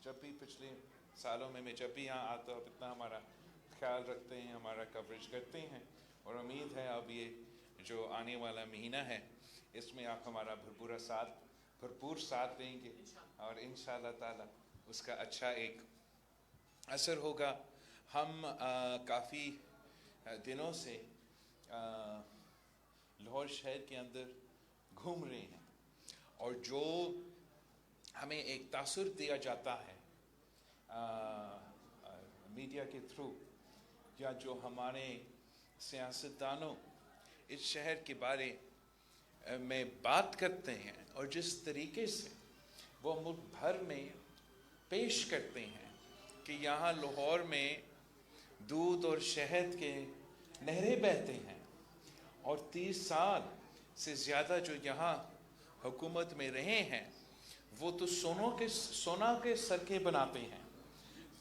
जब भी पिछले सालों में जब भी यहाँ आता हूँ इतना हमारा ख्याल रखते हैं, हमारा कवरेज करते हैं, और उम्मीद है अब ये जो आने वाला महीना है इसमें आप हमारा भरपूर साथ देंगे और इंशाअल्लाह ताला उसका अच्छा एक असर होगा। हम काफ़ी दिनों से लाहौर शहर के अंदर घूम रहे हैं और जो हमें एक तासुर दिया जाता है मीडिया के थ्रू या जो हमारे सियासतदानों इस शहर के बारे में बात करते हैं और जिस तरीके से वो मुल्क भर में पेश करते हैं कि यहाँ लाहौर में दूध और शहद के नहरें बहते हैं और 30 साल से ज़्यादा जो यहाँ हुकूमत में रहे हैं वो तो सोना के सड़कें बनाते हैं।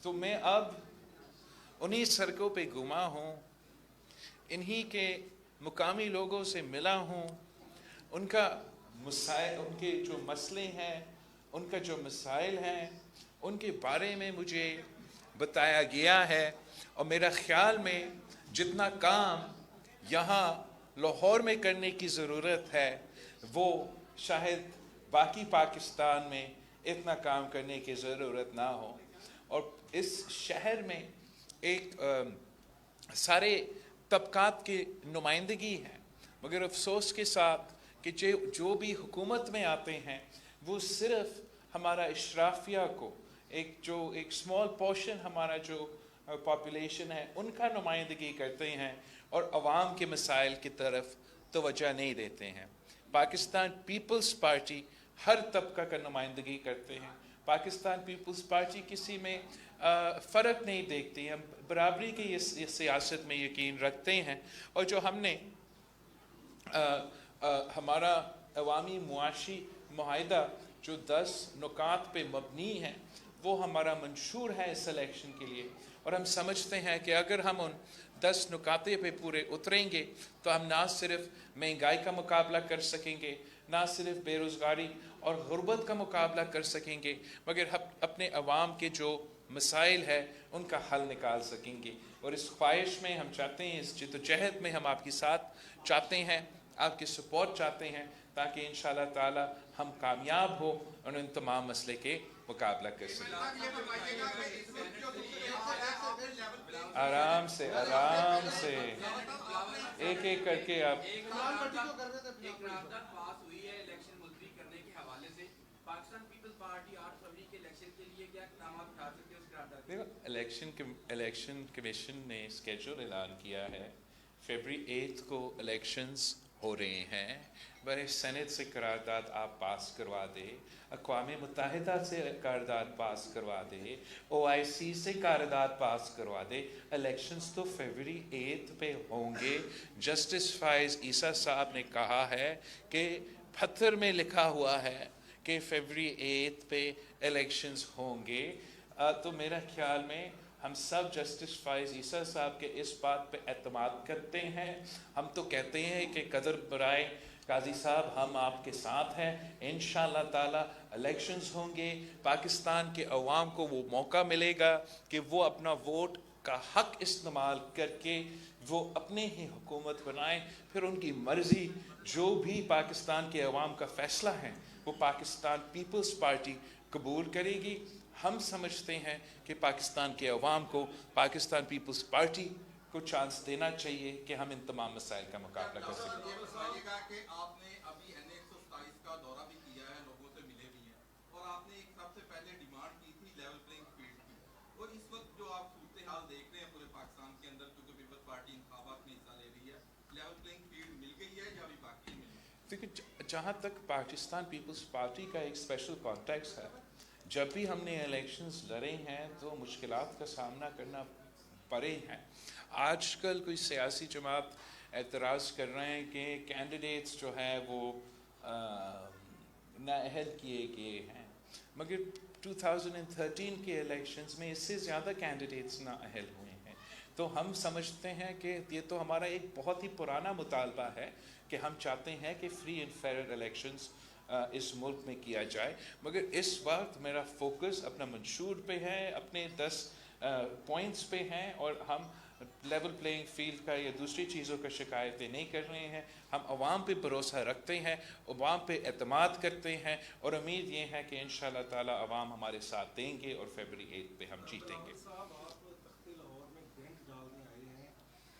तो मैं अब उन्हीं सड़कों पे घुमा हूँ, इन्हीं के मुकामी लोगों से मिला हूँ, उनका उनके जो मसले हैं, उनका जो मसाइल हैं, उनके बारे में मुझे बताया गया है। और मेरा ख्याल में जितना काम यहाँ लाहौर में करने की ज़रूरत है वो शायद बाकी पाकिस्तान में इतना काम करने की ज़रूरत ना हो। और इस शहर में एक सारे तबकात की नुमाइंदगी है, मगर अफसोस के साथ कि जो भी हुकूमत में आते हैं वो सिर्फ हमारा इशराफिया को एक स्मॉल पोर्शन हमारा जो पॉपुलेशन है उनका नुमाइंदगी करते हैं और अवाम के मसाइल की तरफ तवज्जो नहीं देते हैं। पाकिस्तान पीपल्स पार्टी हर तबका का नुमाइंदगी करते हैं। पाकिस्तान पीपल्स पार्टी किसी में फ़र्क नहीं देखती। हम बराबरी की ये सियासत में यकीन रखते हैं और जो हमने हमारा अवामी मुआशी मुआहिदा जो 10 नुकात पे मबनी है वो हमारा मंशूर है इस इलेक्शन के लिए। और हम समझते हैं कि अगर हम उन 10 नुकाते पे पूरे उतरेंगे तो हम ना सिर्फ महंगाई का मुकाबला कर सकेंगे, ना सिर्फ बेरोज़गारी और गुर्बत का मुकाबला कर सकेंगे, मगर हम अपने अवाम के जो मसाइल है उनका हल निकाल सकेंगे। और इस ख्वाहिश में हम चाहते हैं, इस जिद्दोजहद में हम आपके साथ चाहते हैं, आपकी सपोर्ट चाहते हैं ताकि इंशाअल्लाह ताला हम कामयाब हो और इन तमाम मसले के मुकाबला कर सकें। आराम से एक एक करके आप इलेक्शन कमीशन ने स्केड्यूल ऐलान किया है। फरवरी 8 को इलेक्शंस हो रहे हैं। बड़े सेनेट से करारदाद आप पास करवा दे, अक़वाम मुत्तहिदा से करारदाद पास करवा दे, OIC से करारदाद पास करवा दे। इलेक्शंस तो फरवरी 8 पे होंगे। जस्टिस फाइज ईसा साहब ने कहा है कि पत्थर में लिखा हुआ है कि फरवरी 8 पे इलेक्शंस होंगे। तो मेरा ख्याल में हम सब जस्टिस फाइज ईसा साहब के इस बात पे एतमाद करते हैं। हम तो कहते हैं कि कदर बराए काजी साहब हम आपके साथ हैं। इंशाअल्लाह ताला इलेक्शंस होंगे, पाकिस्तान के अवाम को वो मौका मिलेगा कि वो अपना वोट का हक इस्तेमाल करके वो अपने ही हुकूमत बनाएं। फिर उनकी मर्ज़ी जो भी पाकिस्तान के अवाम का फ़ैसला है वो पाकिस्तान पीपल्स पार्टी कबूल करेगी। हम समझते हैं कि पाकिस्तान के अवाम को पाकिस्तान पीपल्स पार्टी को चांस देना चाहिए कि हम इन तमाम मसाइल का मुकाबला कर सकें। कि आपने अभी NA-127 का दौरा भी किया है, लोगों से मिले भी हैं और आपने एक सबसे पहले डिमांड की थी लेवल प्लेइंग फील्ड की। और इस वक्त जो आप सूरत हाल देख रहे हैं पूरे पाकिस्तान के अंदर, क्योंकि पीपल्स पार्टी इंतखाबात में हिस्सा ले रही है, लेवल प्लेइंग फील्ड मिल गई है या अभी बाकी है? देखिए, जहाँ तक पाकिस्तान पीपल्स पार्टी का एक स्पेशल कॉन्टेक्स्ट है, जब भी हमने इलेक्शंस लड़े हैं तो मुश्किलात का सामना करना पड़े हैं। आजकल कोई सियासी जमात एतराज़ कर रहे हैं कि कैंडिडेट्स जो हैं वो नाअहल किए गए हैं, मगर 2013 के इलेक्शंस में इससे ज़्यादा कैंडिडेट्स नाअहल हुए हैं। तो हम समझते हैं कि ये तो हमारा एक बहुत ही पुराना मुतालबा है कि हम चाहते हैं कि फ्री एंड फेयर इलेक्शंस اس ملک میں کیا جائے. مگر اس وقت میرا فوکس اپنا منشور پہ ہے, اپنے 10 پوائنٹس پہ ہیں, اور ہم لیول پلینگ فیلڈ کا یا دوسری چیزوں کا شکایتیں نہیں کر رہے ہیں. ہم عوام پہ بھروسہ رکھتے ہیں, عوام پہ اعتماد کرتے ہیں, اور امید یہ ہے کہ انشاءاللہ تعالی عوام ہمارے ساتھ دیں گے اور فیبرری 8 پہ ہم جیتیں گے. صاحب آپ تخت لاہور میں ڈینٹ ڈالنے آئے ہیں,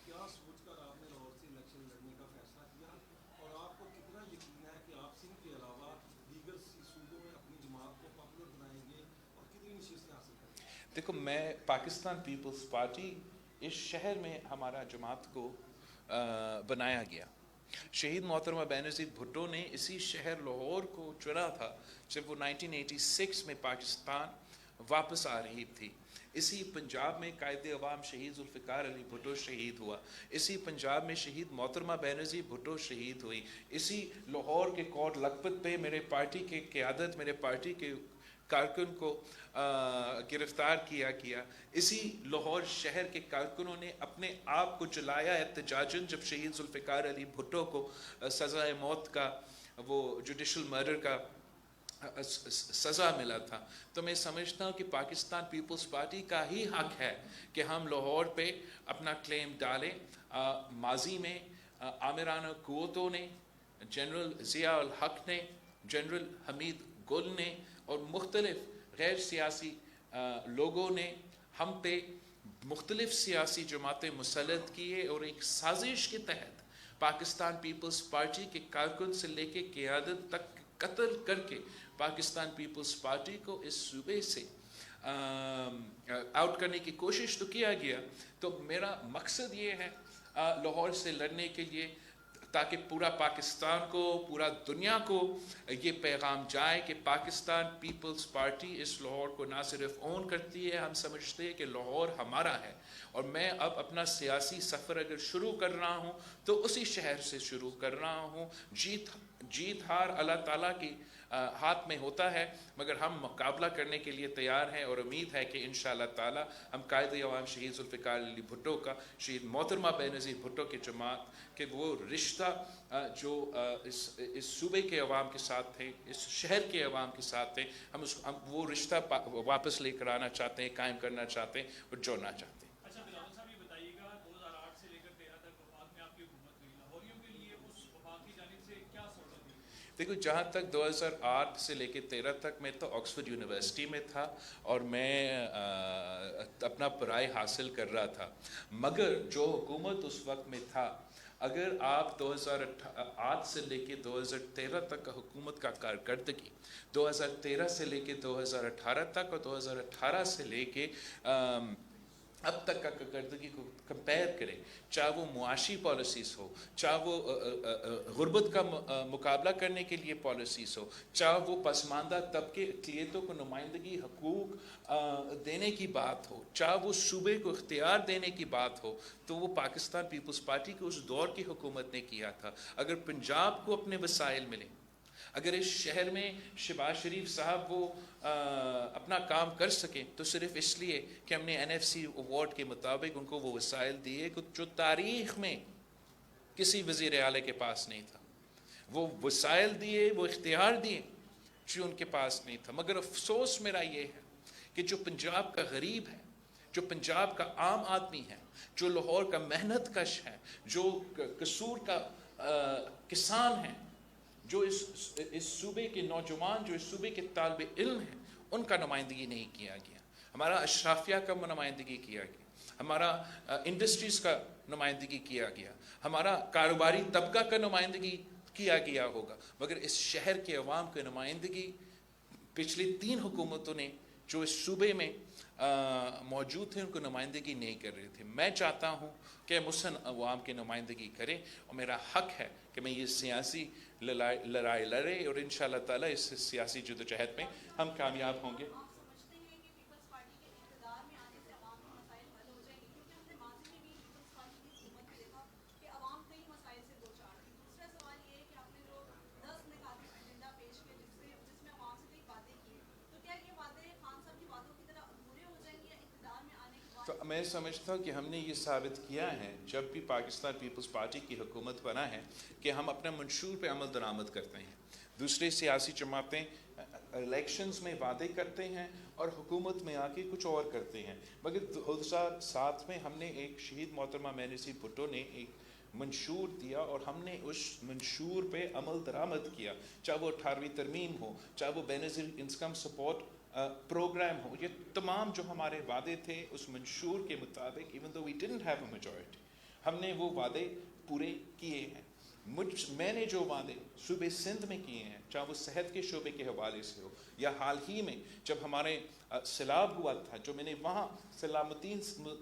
کیا سوچ کر آپ نے لاہور سے الیکشن لڑنے کا فیصلہ کیا, اور آپ کو کتنا یقین ہے کہ آپ سندھ کے علاوہ دیگر صوبوں میں اپنی جماعت کو پاپولر بنائیں گے اور کتنی نشستیں حاصل کریں گے؟ دیکھو, میں پاکستان پیپلز پارٹی اس شہر میں ہمارا جماعت کو بنایا گیا. شہید محترمہ بینظیر بھٹو نے اسی شہر لاہور کو چنا تھا جب وہ 1986 میں پاکستان واپس آ رہی تھی. اسی پنجاب میں قائد عوام شہید ذوالفقار علی بھٹو شہید ہوا. اسی پنجاب میں شہید محترمہ بینظیر بھٹو شہید ہوئی. اسی لاہور کے کوٹ لکھپت پہ میرے پارٹی کے قیادت, میرے پارٹی کے کارکن کو گرفتار کیا گیا. اسی لاہور شہر کے کارکنوں نے اپنے آپ کو جلایا احتجاجاً جب شہید ذوالفقار علی بھٹو کو سزائے موت کا, وہ جوڈیشل مرڈر کا سزا ملا تھا. تو میں سمجھتا ہوں کہ پاکستان پیپلز پارٹی کا ہی حق ہے کہ ہم لاہور پہ اپنا کلیم ڈالیں. ماضی میں عامرانہ قوتوں نے, جنرل ضیاء الحق نے, جنرل حمید گل نے اور مختلف غیر سیاسی لوگوں نے ہم پہ مختلف سیاسی جماعتیں مسلط کیے, اور ایک سازش کے تحت پاکستان پیپلز پارٹی کے کارکن سے لے کے قیادت تک قتل کر کے پاکستان پیپلز پارٹی کو اس صوبے سے آؤٹ کرنے کی کوشش تو کیا گیا. تو میرا مقصد یہ ہے لاہور سے لڑنے کے لیے, تاکہ پورا پاکستان کو, پورا دنیا کو یہ پیغام جائے کہ پاکستان پیپلز پارٹی اس لاہور کو نہ صرف اون کرتی ہے, ہم سمجھتے ہیں کہ لاہور ہمارا ہے. اور میں اب اپنا سیاسی سفر اگر شروع کر رہا ہوں تو اسی شہر سے شروع کر رہا ہوں. جیت ہار اللہ تعالیٰ کی ہاتھ میں ہوتا ہے, مگر ہم مقابلہ کرنے کے لیے تیار ہیں, اور امید ہے کہ انشاءاللہ تعالی ہم قائد عوام شہید ذوالفقار علی بھٹو کا, شہید محترمہ بینظیر بھٹو کی جماعت کہ وہ رشتہ جو اس صوبے کے عوام کے ساتھ تھے, اس شہر کے عوام کے ساتھ تھے, ہم وہ رشتہ واپس لے کر آنا چاہتے ہیں, قائم کرنا چاہتے ہیں اور جوڑنا چاہتے ہیں. اچھا بلاول صاحب, یہ بتائیے گا 2008 سے لے کر 13 تک وفاق میں آپ کی حکومت ہوئی, لاہوریوں کے لیے اس وفاق کی جانب سے کیا سہولت ہوئی؟ دیکھو, جہاں تک 2008 سے لے کے 13 تک میں تو آکسفورڈ یونیورسٹی میں تھا اور میں اپنا پڑھائی حاصل کر رہا تھا. مگر جو حکومت اس وقت میں تھا, اگر آپ 2008 سے لے کے 2013 تک کا حکومت کا کارکردگی 2013 سے لے کے 2018 تک اور 2018 سے لے کے اب تک کا کارکردگی کو کمپیئر کریں, چاہے وہ معاشی پالیسیز ہو, چاہے وہ غربت کا مقابلہ کرنے کے لیے پالیسیز ہو, چاہے وہ پسماندہ طبقے اقلیتوں کو نمائندگی حقوق دینے کی بات ہو, چاہے وہ صوبے کو اختیار دینے کی بات ہو, تو وہ پاکستان پیپلز پارٹی کے اس دور کی حکومت نے کیا تھا. اگر پنجاب کو اپنے وسائل ملیں, اگر اس شہر میں شہباز شریف صاحب وہ اپنا کام کر سکیں, تو صرف اس لیے کہ ہم نے NFC ایوارڈ کے مطابق ان کو وہ وسائل دیے جو تاریخ میں کسی وزیر اعلیٰ کے پاس نہیں تھا. وہ وسائل دیے, وہ اختیار دیے جو ان کے پاس نہیں تھا. مگر افسوس میرا یہ ہے کہ جو پنجاب کا غریب ہے, جو پنجاب کا عام آدمی ہے, جو لاہور کا محنت کش ہے, جو قصور کا کسان ہے, جو اس صوبے کے نوجوان, جو اس صوبے کے طالب علم ہیں, ان کا نمائندگی نہیں کیا گیا. ہمارا اشرافیہ کا نمائندگی کیا گیا, ہمارا انڈسٹریز کا نمائندگی کیا گیا, ہمارا کاروباری طبقہ کا نمائندگی کیا گیا ہوگا, مگر اس شہر کے عوام کی نمائندگی پچھلی 3 حکومتوں نے جو اس صوبے میں موجود تھے ان کو نمائندگی نہیں کر رہے تھے. میں چاہتا ہوں کہ مسن عوام کی نمائندگی کریں, اور میرا حق ہے کہ میں یہ سیاسی لڑائی لڑے, اور انشاءاللہ تعالی اس سیاسی جدوجہد میں ہم کامیاب ہوں گے. تو میں سمجھتا ہوں کہ ہم نے یہ ثابت کیا ہے جب بھی پاکستان پیپلز پارٹی کی حکومت بنا ہے کہ ہم اپنے منشور پہ عمل درآمد کرتے ہیں. दूसरे सियासी जमातें इलेक्शंस में वादे करते हैं और हुकूमत में आके कुछ और करते हैं। मगर 2007 में हमने एक शहीद मोहतरमा मैनसी भुट्टो ने एक मंशूर दिया और हमने उस मंशूर पे अमल दरामद किया, चाहे वो 18वीं तरमीम हो, चाहे वो बेनज़ीर इनकम सपोर्ट प्रोग्राम हो। ये तमाम जो हमारे वादे थे उस मंशूर के मुताबिक, even though we didn't have a majority, हमने वो वादे पूरे किए हैं। मैंने जो वादे सूबे सिंध में किए हैं, चाहे वो सेहत के शोबे के हवाले से हो या हाल ही में जब हमारे सैलाब हुआ था, जो मैंने वहाँ सलामती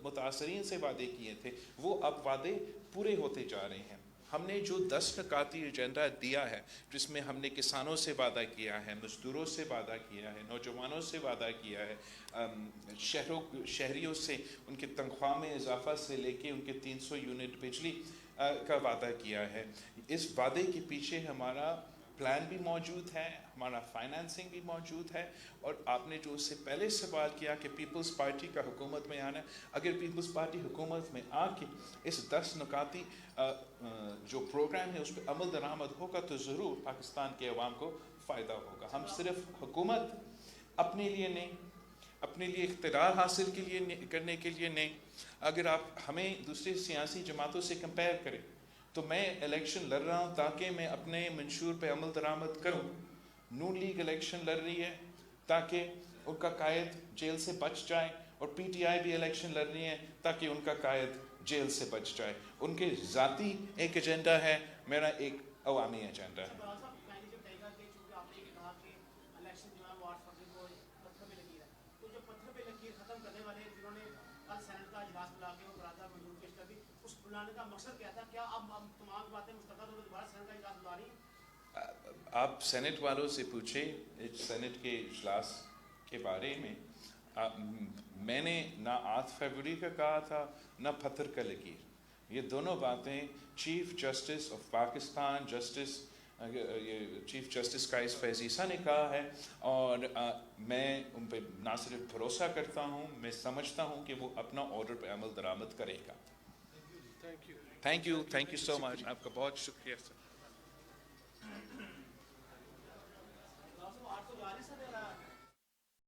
मुतासरीन से वादे किए थे, वो अब वादे पूरे होते जा रहे हैं। हमने जो 10 नकाती एजेंडा दिया है, जिसमें हमने किसानों से वादा किया है, मजदूरों से वादा किया है, नौजवानों से वादा किया है, शहरियों से उनके तनख्वाह में इजाफा से लेके उनके 300 यूनिट बिजली का वादा किया है। इस वादे के पीछे हमारा प्लान भी मौजूद है, हमारा फाइनेंसिंग भी मौजूद है। और आपने जो उससे पहले सवाल किया कि पीपल्स पार्टी का हुकूमत में आना, अगर पीपल्स पार्टी हुकूमत में आके इस 10 नुकाती जो प्रोग्राम है उस पर अमल दरामद होगा तो ज़रूर पाकिस्तान के अवाम को फ़ायदा होगा। हम सिर्फ हुकूमत अपने लिए नहीं, अपने लिए इख्तियार हासिल के लिए करने के लिए नहीं। अगर आप हमें दूसरे सियासी जमातों से कंपेयर करें तो मैं इलेक्शन लड़ रहा हूँ ताकि मैं अपने मंशूर पे अमल दरामद करूँ। नून लीग इलेक्शन लड़ रही है ताकि उनका कायद जेल से बच जाए, और PTI भी इलेक्शन लड़ रही है ताकि उनका कायद जेल से बच जाए। उनके ज़ाती एक एजेंडा है, मेरा एक अवामी एजेंडा है। आप सेनेट वालों से पूछें इस सेनेट के इजलास के बारे में। मैंने ना 8 फरवरी का कहा था ना पत्थर का लकीर। ये दोनों बातें chief justice of Pakistan chief justice Qazi Faez Isa ने कहा है, और मैं उन पर ना सिर्फ भरोसा करता हूँ, मैं समझता हूँ कि वो अपना ऑर्डर पर अमल दरामद करेगा। थैंक यू सो मच, आपका बहुत शुक्रिया सर।